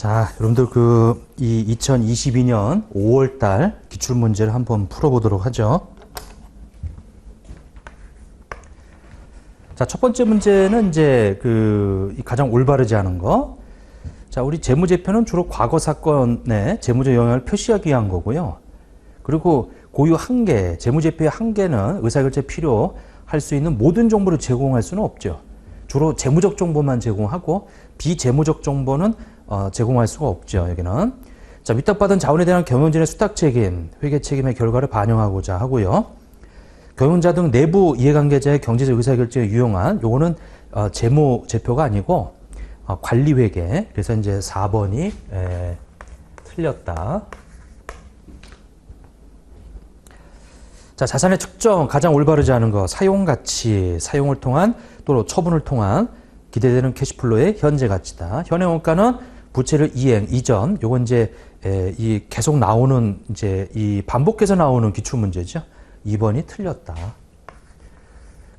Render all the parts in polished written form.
자, 여러분들 이 2022년 5월 달 기출 문제를 한번 풀어보도록 하죠. 자, 첫 번째 문제는 이제 이 가장 올바르지 않은 거. 자, 우리 재무제표는 주로 과거 사건의 재무적 영향을 표시하기 위한 거고요. 그리고 고유 한계, 재무제표의 한계는 의사결제 필요할 수 있는 모든 정보를 제공할 수는 없죠. 주로 재무적 정보만 제공하고 비재무적 정보는 제공할 수가 없죠. 여기는. 자, 위탁받은 자원에 대한 경영진의 수탁 책임, 회계 책임의 결과를 반영하고자 하고요. 경영자 등 내부 이해관계자의 경제적 의사결정에 유용한 요거는 재무제표가 아니고 관리회계. 그래서 이제 4번이 틀렸다. 자, 자산의 측정 가장 올바르지 않은 거 사용가치, 사용을 통한 또는 처분을 통한 기대되는 캐시플로의 현재 가치다. 현행 원가는 부채를 이행 이전. 요건 이제 이 계속 나오는 이제 이 반복해서 나오는 기출 문제죠. 2번이 틀렸다.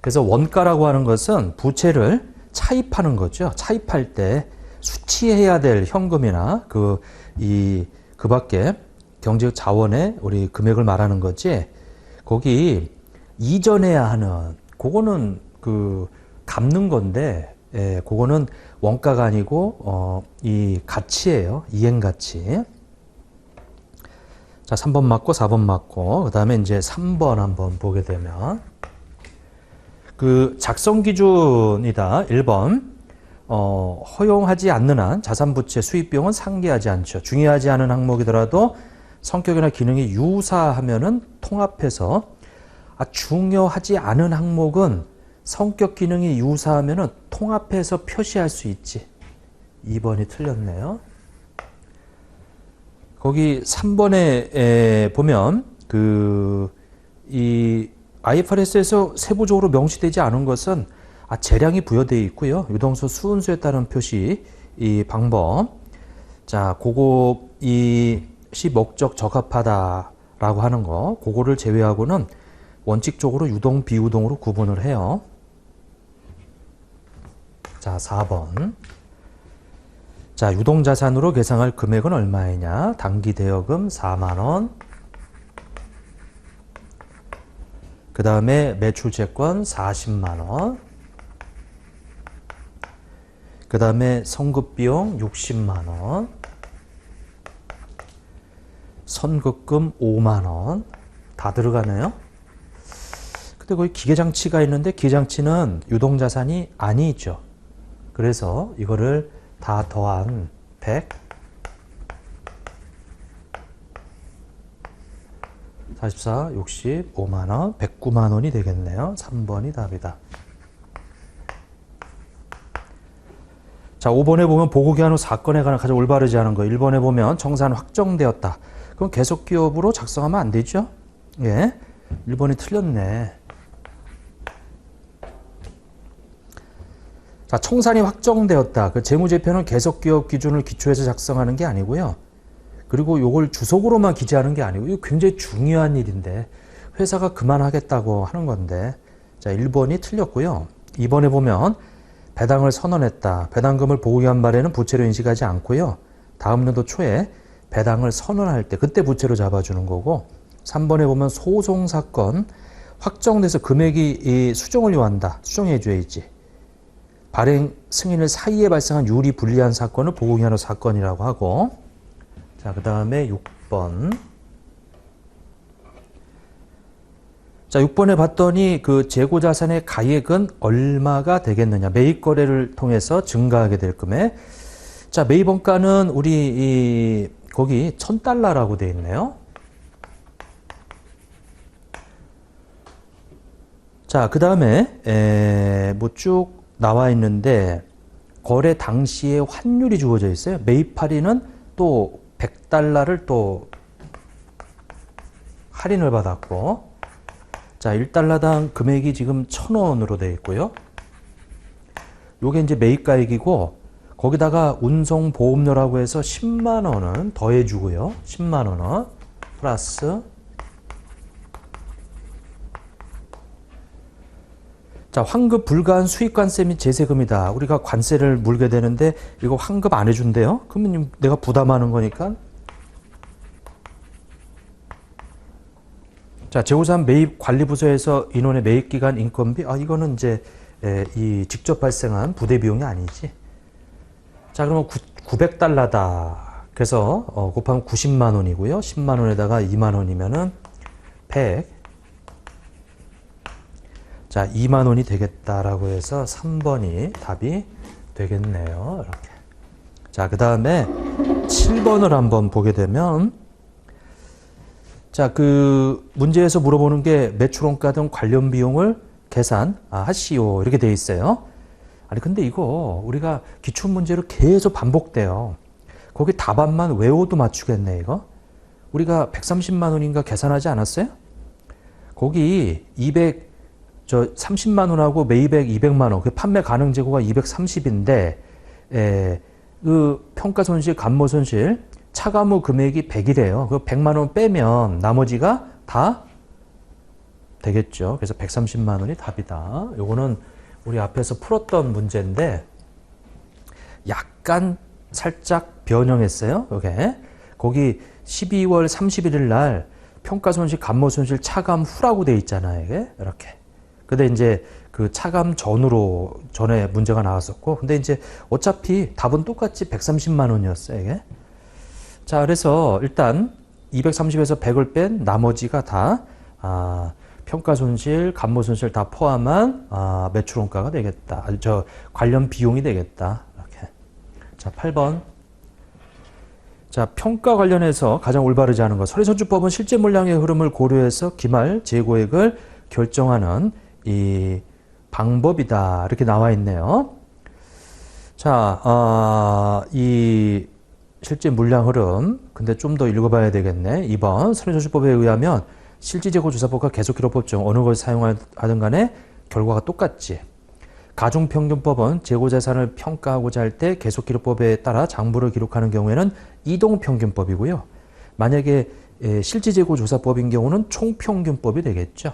그래서 원가라고 하는 것은 부채를 차입하는 거죠. 차입할 때 수취해야 될 현금이나 그 밖에 경제적 자원의 우리 금액을 말하는 거지. 거기 이전해야 하는 그거는 갚는 건데, 그거는 원가가 아니고 이 가치예요. 이행 가치. 자, 3번 맞고 4번 맞고 그다음에 이제 3번 한번 보게 되면 작성 기준이다. 1번. 허용하지 않는 한 자산부채 수입 비용은 상기하지 않죠. 중요하지 않은 항목이더라도 성격이나 기능이 유사하면은 통합해서 중요하지 않은 항목은 성격 기능이 유사하면은 통합해서 표시할 수 있지. 2번이 틀렸네요. 거기 3번에 보면 이 IFRS에서 세부적으로 명시되지 않은 것은 재량이 부여되어 있고요. 유동수 수은수에 따른 표시 이 방법. 자, 그거 이 시목적 적합하다라고 하는 거, 그거를 제외하고는 원칙적으로 유동, 비유동으로 구분을 해요. 자, 4번. 자, 유동자산으로 계상할 금액은 얼마이냐? 단기 대여금 4만원. 그 다음에 매출채권 40만원. 그 다음에 성급비용 60만원. 선급금 5만원. 다 들어가네요. 근데 거기 기계장치가 있는데 기계장치는 유동자산이 아니죠. 그래서 이거를 다 더한 100. 44, 60, 5만원, 109만원이 되겠네요. 3번이 답이다. 자, 5번에 보면 보고기한 후 사건에 관한 가장 올바르지 않은 거. 1번에 보면 정산 확정되었다. 그럼 계속기업으로 작성하면 안 되죠? 예. 1번이 틀렸네. 자, 청산이 확정되었다. 재무제표는 계속기업 기준을 기초해서 작성하는 게 아니고요. 그리고 요걸 주석으로만 기재하는 게 아니고, 이거 굉장히 중요한 일인데, 회사가 그만하겠다고 하는 건데, 자, 1번이 틀렸고요. 2번에 보면, 배당을 선언했다. 배당금을 보고기한 말에는 부채로 인식하지 않고요. 다음 연도 초에 배당을 선언할 때, 그때 부채로 잡아주는 거고, 3번에 보면 소송사건, 확정돼서 금액이 수정을 요한다. 수정해줘야지. 발행 승인을 사이에 발생한 유리 불리한 사건을 보고기한 후 사건이라고 하고, 자, 그 다음에 6번. 자, 6번에 봤더니 재고자산의 가액은 얼마가 되겠느냐. 매입 거래를 통해서 증가하게 될 금액. 자, 매입 원가는 우리 거기 1000달러라고 되어 있네요. 자, 그 다음에 뭐 쭉 나와 있는데 거래 당시에 환율이 주어져 있어요. 매입 할인은 또 100달러를 또 할인을 받았고, 자, 1달러당 금액이 지금 1000원으로 되어 있고요. 요게 이제 매입가액이고, 거기다가 운송보험료라고 해서 10만원은 더해주고요. 10만원은 플러스 자, 환급 불가한 수익관세 및 제세금이다. 우리가 관세를 물게 되는데 이거 환급 안 해준대요. 그러면 내가 부담하는 거니까. 자, 제53 매입 관리부서에서 인원의 매입기간 인건비. 이거는 이제 이 직접 발생한 부대 비용이 아니지. 자, 그러면 900달러다. 그래서 곱하면 90만 원이고요. 10만 원에다가 2만 원이면은 100. 자, 2만 원이 되겠다라고 해서 3번이 답이 되겠네요. 이렇게. 자, 그 다음에 7번을 한번 보게 되면, 자, 그 문제에서 물어보는 게 매출원가 등 관련 비용을 계산하시오. 이렇게 돼 있어요. 아니, 근데 이거 우리가 기출문제로 계속 반복돼요. 거기 답안만 외워도 맞추겠네, 이거. 우리가 130만 원인가 계산하지 않았어요? 거기 30만 원하고 매입액 200만 원, 그 판매 가능 재고가 230인데, 그 평가 손실, 감모 손실, 차감후 금액이 100이래요. 그 100만 원 빼면 나머지가 다 되겠죠. 그래서 130만 원이 답이다. 요거는 우리 앞에서 풀었던 문제인데, 약간 살짝 변형했어요. 요게. 거기 12월 31일 날 평가 손실, 감모 손실, 차감 후라고 돼 있잖아요. 이게. 이렇게. 근데 이제 그 차감 전에 문제가 나왔었고, 근데 이제 어차피 답은 똑같이 130만 원이었어요, 이게. 자, 그래서 일단 230에서 100을 뺀 나머지가 다, 평가 손실, 감모 손실 다 포함한, 매출 원가가 되겠다. 관련 비용이 되겠다. 이렇게. 자, 8번. 자, 평가 관련해서 가장 올바르지 않은 것. 손해선주법은 실제 물량의 흐름을 고려해서 기말 재고액을 결정하는 이 방법이다. 이렇게 나와 있네요. 자, 이 실제 물량 흐름. 근데 좀 더 읽어봐야 되겠네. 2번. 손해선주법에 의하면 실질재고조사법과 계속기록법 중 어느 것을 사용하든 간에 결과가 똑같지. 가중평균법은 재고자산을 평가하고자 할 때 계속기록법에 따라 장부를 기록하는 경우에는 이동평균법이고요. 만약에 실질재고조사법인 경우는 총평균법이 되겠죠.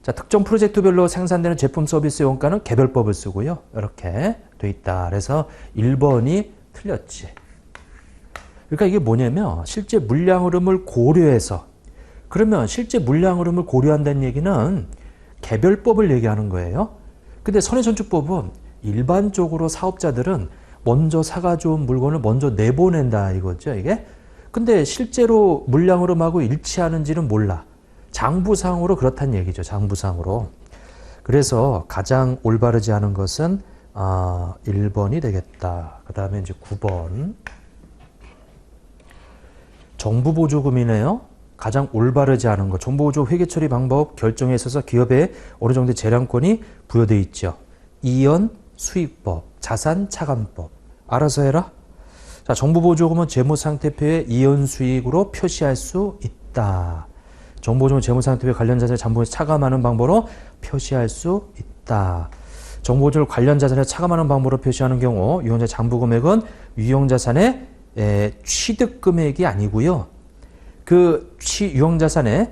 자, 특정 프로젝트별로 생산되는 제품 서비스의 원가는 개별법을 쓰고요. 이렇게 돼 있다. 그래서 1번이 틀렸지. 그러니까 이게 뭐냐면 실제 물량 흐름을 고려해서, 그러면 실제 물량 흐름을 고려한다는 얘기는 개별법을 얘기하는 거예요. 근데 손해선주법은 일반적으로 사업자들은 먼저 사가져온 물건을 먼저 내보낸다 이거죠, 이게. 근데 실제로 물량 흐름하고 일치하는지는 몰라. 장부상으로 그렇다는 얘기죠. 장부상으로. 그래서 가장 올바르지 않은 것은 1번이 되겠다. 그 다음에 이제 9번. 정부보조금이네요. 가장 올바르지 않은 것. 정부보조 회계처리 방법 결정에 있어서 기업에 어느 정도의 재량권이 부여되어 있죠. 이연 수익법, 자산 차감법. 알아서 해라. 자, 정부보조금은 재무상태표에 이연 수익으로 표시할 수 있다. 정보보조금 재무상태표 관련 자산을 장부에서 차감하는 방법으로 표시할 수 있다. 정보보조를 관련 자산에 차감하는 방법으로 표시하는 경우 유형자 장부금액은 유형자산의 취득금액이 아니고요. 그 유형자산의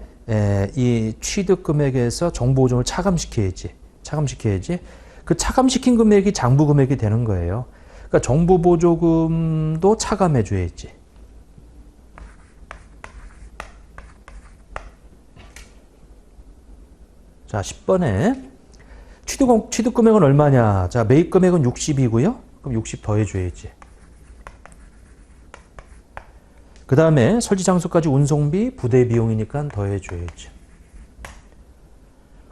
이 취득금액에서 정보보조금을 차감시켜야지. 그 차감시킨 금액이 장부금액이 되는 거예요. 그러니까 정보보조금도 차감해줘야지. 자, 10번에 취득금액은 얼마냐? 자, 매입금액은 60이고요. 그럼 60 더해줘야지. 그 다음에 설치장소까지 운송비, 부대비용이니까 더해줘야지.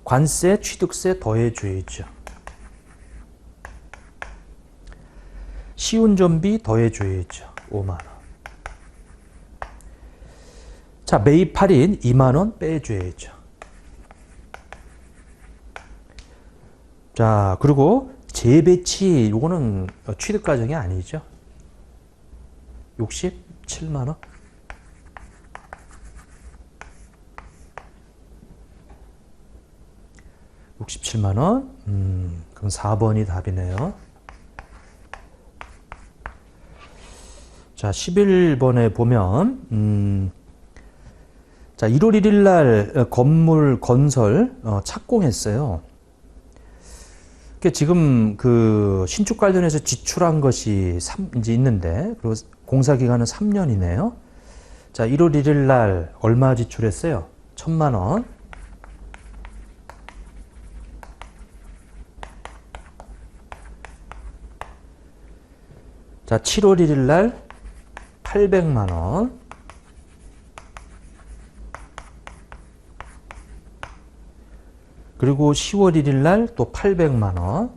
관세, 취득세 더해줘야죠. 시운전비 더해줘야죠. 5만 원. 자, 매입 할인 2만 원 빼줘야죠. 자, 그리고 재배치, 요거는 취득 과정이 아니죠. 67만 원. (67만 원) 그럼 4번이 답이네요. 자, 11번에 보면 자, 1월 1일 날 건물 건설 착공했어요. 지금 그 신축 관련해서 지출한 것이 이제 있는데, 그리고 공사 기간은 3년이네요. 자, 1월 1일 날 얼마 지출했어요? 1,000만 원. 자, 7월 1일 날 800만 원. 그리고 10월 1일 날 또 800만 원.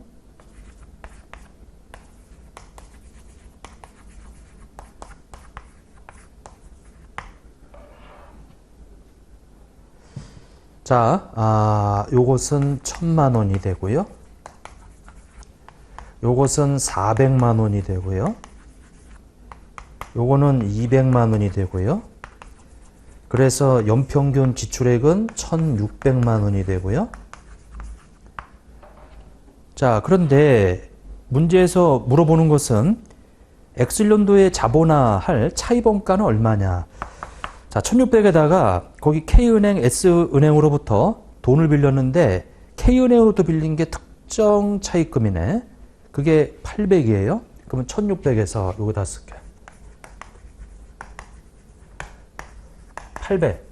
자, 요것은 1,000만 원이 되고요. 요것은 400만 원이 되고요. 요거는 200만 원이 되고요. 그래서 연평균 지출액은 1,600만 원이 되고요. 자, 그런데 문제에서 물어보는 것은 X년도에 자본화할 차입원가는 얼마냐. 자, 1,600에다가 거기 K은행, S은행으로부터 돈을 빌렸는데 K은행으로부터 빌린 게 특정 차입금이네. 그게 800이에요. 그러면 1,600에서 여기다 쓸게요. 800.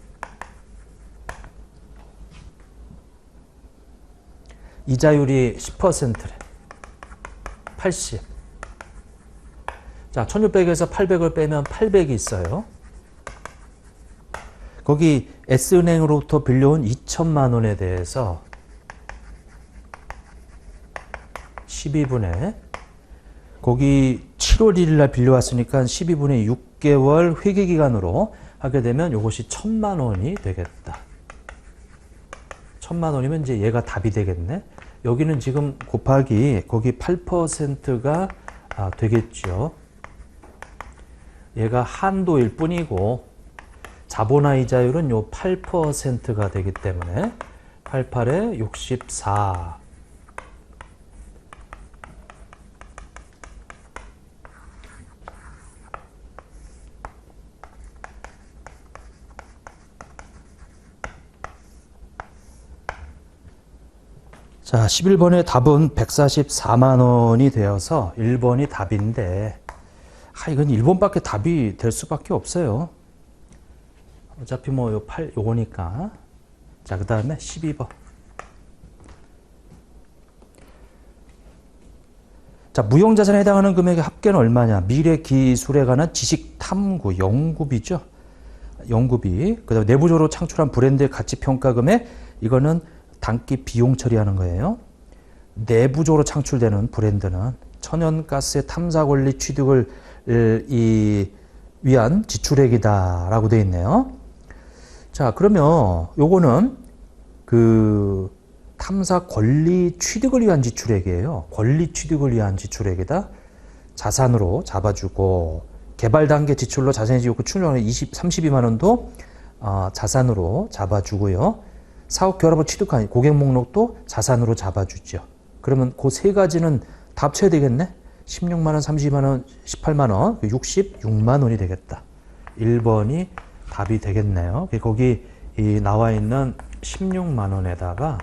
이자율이 10%래. 80. 자, 1,600에서 800을 빼면 800이 있어요. 거기 S은행으로부터 빌려온 2,000만 원에 대해서 12분의 거기 7월 1일 날 빌려왔으니까 12분의 6개월 회계기간으로 하게 되면 이것이 1,000만 원이 되겠다. 1,000만 원이면 이제 얘가 답이 되겠네. 여기는 지금 곱하기 거기 8%가 되겠죠. 얘가 한도일 뿐이고 자본화 이자율은 요 8%가 되기 때문에 88에 64. 자, 11번의 답은 144만 원이 되어서 1번이 답인데, 이건 1번밖에 답이 될 수밖에 없어요. 어차피 뭐 요거니까. 자, 그 다음에 12번. 자, 무형자산에 해당하는 금액의 합계는 얼마냐? 미래 기술에 관한 지식 탐구, 연구비죠. 연구비. 그 다음에 내부적으로 창출한 브랜드의 가치 평가 금액, 이거는 단기 비용 처리하는 거예요. 내부적으로 창출되는 브랜드는 천연가스의 탐사 권리 취득을 위한 지출액이다라고 되어 있네요. 자, 그러면 요거는 그 탐사 권리 취득을 위한 지출액이에요. 권리 취득을 위한 지출액이다. 자산으로 잡아주고 개발 단계 지출로 자산이 지고 충분히 32만 원도 자산으로 잡아주고요. 사업 결합을 취득한 고객 목록도 자산으로 잡아주죠. 그러면 그 세 가지는 다 합쳐야 되겠네. 16만 원, 32만 원, 18만 원, 66만 원이 되겠다. 1번이 답이 되겠네요. 거기 나와 있는 16만 원에다가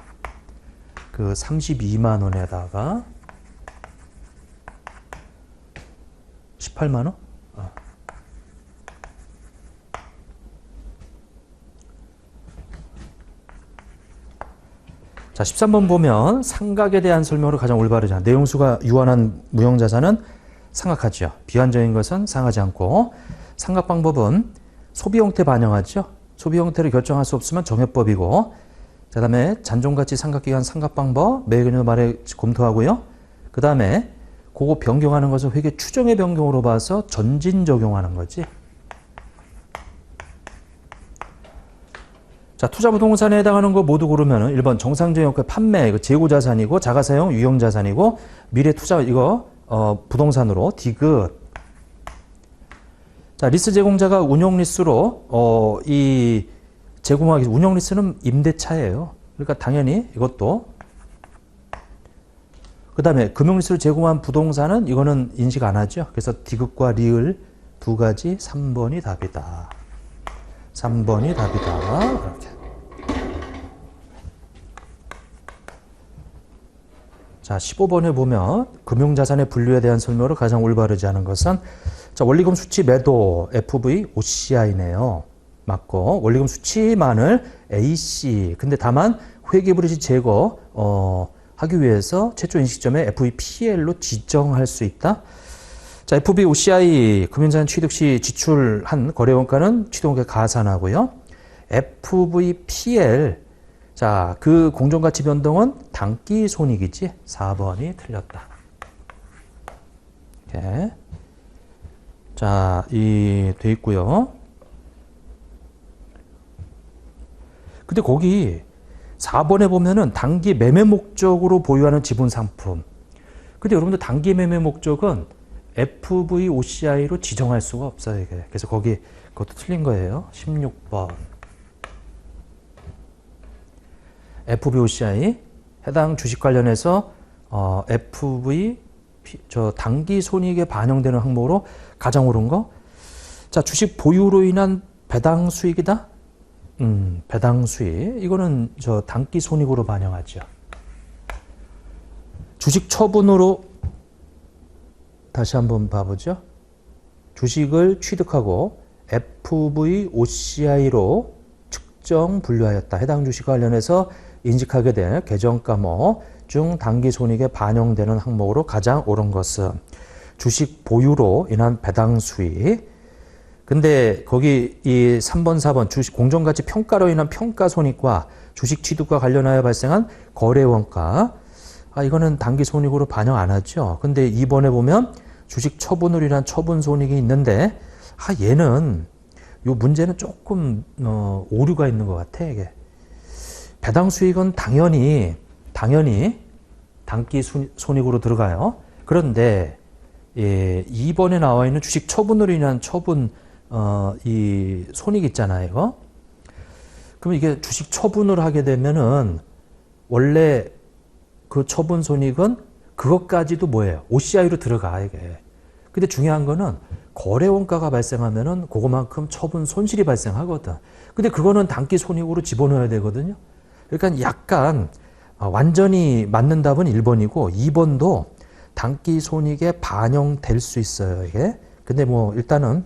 그 32만 원에다가 18만 원? 자, 13번 보면 상각에 대한 설명으로 가장 올바르지 않은 내용수가 유한한 무형자산은 상각하죠. 비환적인 것은 상하지 않고 상각 방법은 소비 형태 반영하죠. 소비 형태를 결정할 수 없으면 정해법이고 그 다음에 잔존가치 상각기간 상각 방법 매개념 말에 검토하고요. 그 다음에 그거 변경하는 것은 회계 추정의 변경으로 봐서 전진 적용하는 거지. 자, 투자부동산에 해당하는 거 모두 고르면은 1번 정상적인 형태 판매, 이거 재고자산이고 자가사용 유형자산이고 미래투자 이거 부동산으로 디귿. 자, 리스 제공자가 운용리스로 이 제공하기 운용리스는 임대차예요. 그러니까 당연히 이것도 그 다음에 금융리스를 제공한 부동산은 이거는 인식 안 하죠. 그래서 디귿과 리을 두 가지 3번이 답이다. 3번이 답이다. 이렇게. 자, 15번에 보면 금융자산의 분류에 대한 설명으로 가장 올바르지 않은 것은 자, 원리금 수치 매도 FV OCI네요. 맞고 원리금 수치만을 AC. 근데 다만 회계불이익 제거 하기 위해서 최초 인식점에 FVPL로 지정할 수 있다. 자, FV OCI 금융자산 취득 시 지출한 거래원가는 취득원가 가산하고요. FVPL 자, 그 공정가치 변동은 단기 손익이지. 4번이 틀렸다. 이렇게. 자, 돼 있고요. 근데 거기 4번에 보면은 단기 매매 목적으로 보유하는 지분 상품. 근데 여러분들 단기 매매 목적은 FVOCI로 지정할 수가 없어요, 이게. 그래서 거기 그것도 틀린 거예요. 16번. FVOCI 해당 주식 관련해서 FV 단기 손익에 반영되는 항목으로 가장 옳은 거. 자, 주식 보유로 인한 배당 수익이다. 배당 수익. 이거는 단기 손익으로 반영하죠. 주식 처분으로 다시 한번 봐보죠. 주식을 취득하고 FVOCI로 측정 분류하였다. 해당 주식 관련해서 인식하게 될 계정가목 중 단기 손익에 반영되는 항목으로 가장 옳은 것은 주식 보유로 인한 배당 수익. 근데 거기 이 3번, 4번 주식 공정가치 평가로 인한 평가 손익과 주식 취득과 관련하여 발생한 거래 원가. 이거는 단기 손익으로 반영 안 하죠. 근데 2번에 보면 주식 처분으로 인한 처분 손익이 있는데 얘는 요 문제는 조금 오류가 있는 것 같아. 이게 배당 수익은 당연히 단기 손익으로 들어가요. 그런데 2번에 나와 있는 주식 처분으로 인한 처분 이 손익 있잖아요. 이거. 그럼 이게 주식 처분을 하게 되면은 원래 그 처분 손익은 그것까지도 뭐예요? OCI로 들어가 이게. 근데 중요한 거는 거래 원가가 발생하면은 그거만큼 처분 손실이 발생하거든. 근데 그거는 단기 손익으로 집어넣어야 되거든요. 그러니까 약간 완전히 맞는 답은 1번이고 2번도 단기 손익에 반영될 수 있어요, 이게. 근데 뭐 일단은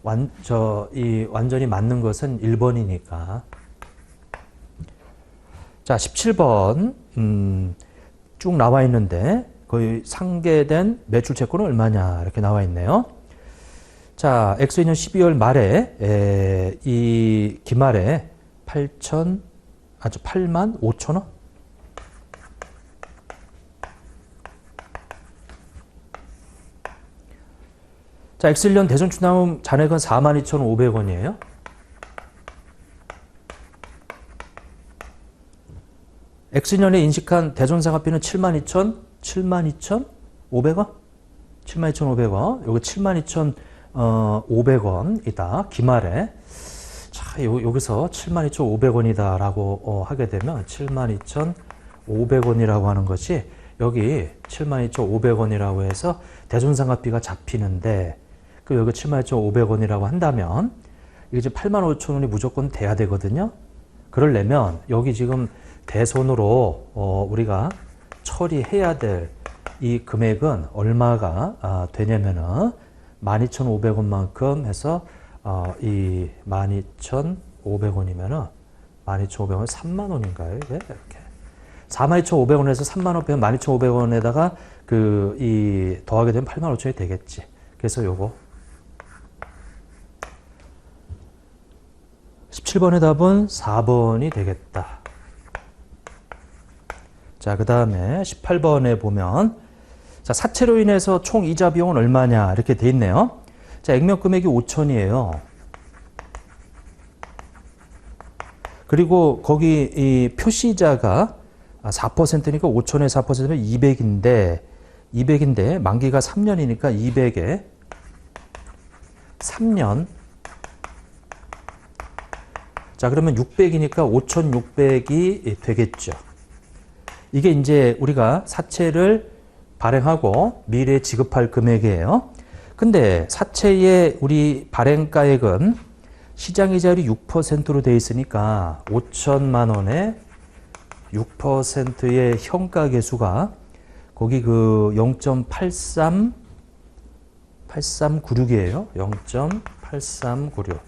완전히 맞는 것은 1번이니까. 자, 17번 쭉 나와 있는데 거의 상계된 매출 채권은 얼마냐 이렇게 나와 있네요. 자, X2년 12월 말에 이 기말에 8만 5천 원? 자, X1년 대전추나무 잔액은 42,500원이에요. X년에 인식한 대전상가비는 72,500원? 72,500원. 요거 72,500원이다. 기말에. 자, 여기서 72,500원이다라고 하게 되면 72,500원이라고 하는 것이 여기 72,500원이라고 해서 대전상가비가 잡히는데 그 여기 72,500원이라고 한다면 이게 이제 85,000원이 무조건 돼야 되거든요. 그러려면 여기 지금 대손으로 우리가 처리해야 될 이 금액은 얼마가 되냐면은 12,500원만큼 해서 이 12,500원이면은 12,500원 3만 원인가요? 이게 이렇게 42,500원에서 3만 원 빼면 12,500원에다가 이 더하게 되면 85,000원이 되겠지. 그래서 요거 17번의 답은 4번이 되겠다. 자, 그 다음에 18번에 보면 자, 사채로 인해서 총 이자 비용은 얼마냐 이렇게 돼 있네요. 자, 액면 금액이 5천이에요. 그리고 거기 이 표시이자가 4%니까 5천에 4%면 200인데 만기가 3년이니까 200에 3년. 자, 그러면 600이니까 5,600이 되겠죠. 이게 이제 우리가 사채를 발행하고 미래에 지급할 금액이에요. 근데 사채의 우리 발행가액은 시장이자율이 6%로 돼 있으니까 5천만 원에 6%의 현가 계수가 거기 그 0.8396이에요. 0.8396.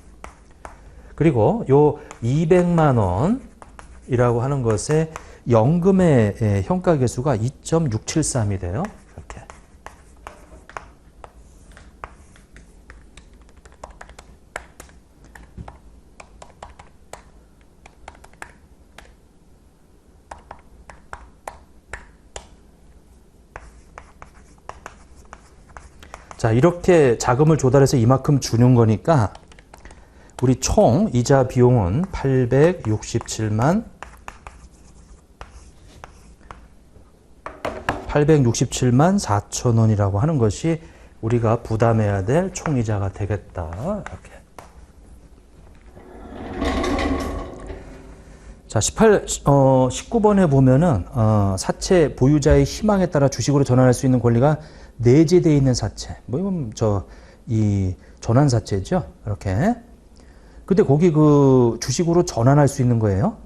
그리고 요 200만 원이라고 하는 것에 연금의 현가 계수가 2.673이 돼요. 이렇게. 자, 이렇게 자금을 조달해서 이만큼 주는 거니까 우리 총 이자 비용은 867만 4천 원이라고 하는 것이 우리가 부담해야 될 총이자가 되겠다. 이렇게. 자, 19번에 보면은 사채 보유자의 희망에 따라 주식으로 전환할 수 있는 권리가 내재되어 있는 사채. 뭐 이건 이 전환 사채죠. 이렇게. 근데 거기 그 주식으로 전환할 수 있는 거예요.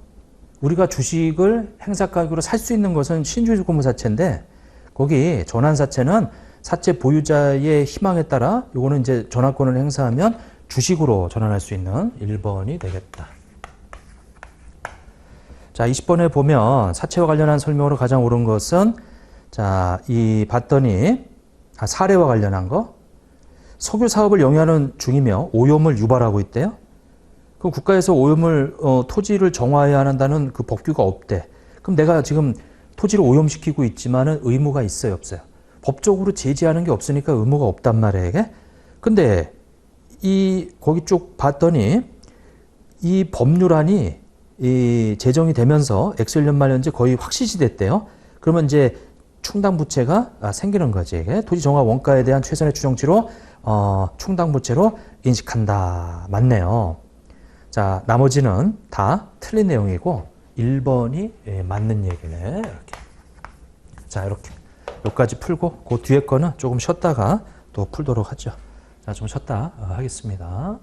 우리가 주식을 행사가격으로 살 수 있는 것은 신주주권부사채인데 거기 전환사채는 사채 보유자의 희망에 따라 요거는 이제 전환권을 행사하면 주식으로 전환할 수 있는 1번이 되겠다. 자, 20번에 보면 사채와 관련한 설명으로 가장 옳은 것은 자, 이 봤더니 사례와 관련한 거 석유 사업을 영위하는 중이며 오염을 유발하고 있대요. 그럼 국가에서 오염을 토지를 정화해야 한다는 그 법규가 없대. 그럼 내가 지금 토지를 오염시키고 있지만은 의무가 있어요, 없어요? 법적으로 제지하는 게 없으니까 의무가 없단 말이에요, 이게. 근데 거기 쭉 봤더니 이 법률안이 제정이 되면서 엑셀 연말 현재 거의 확실시 됐대요. 그러면 이제 충당부채가 생기는 거지. 이게 토지 정화 원가에 대한 최선의 추정치로 충당부채로 인식한다. 맞네요. 자, 나머지는 다 틀린 내용이고 1번이 맞는 얘기네. 이렇게. 자, 이렇게. 여기까지 풀고 그 뒤에 거는 조금 쉬었다가 또 풀도록 하죠. 자, 좀 쉬었다 하겠습니다.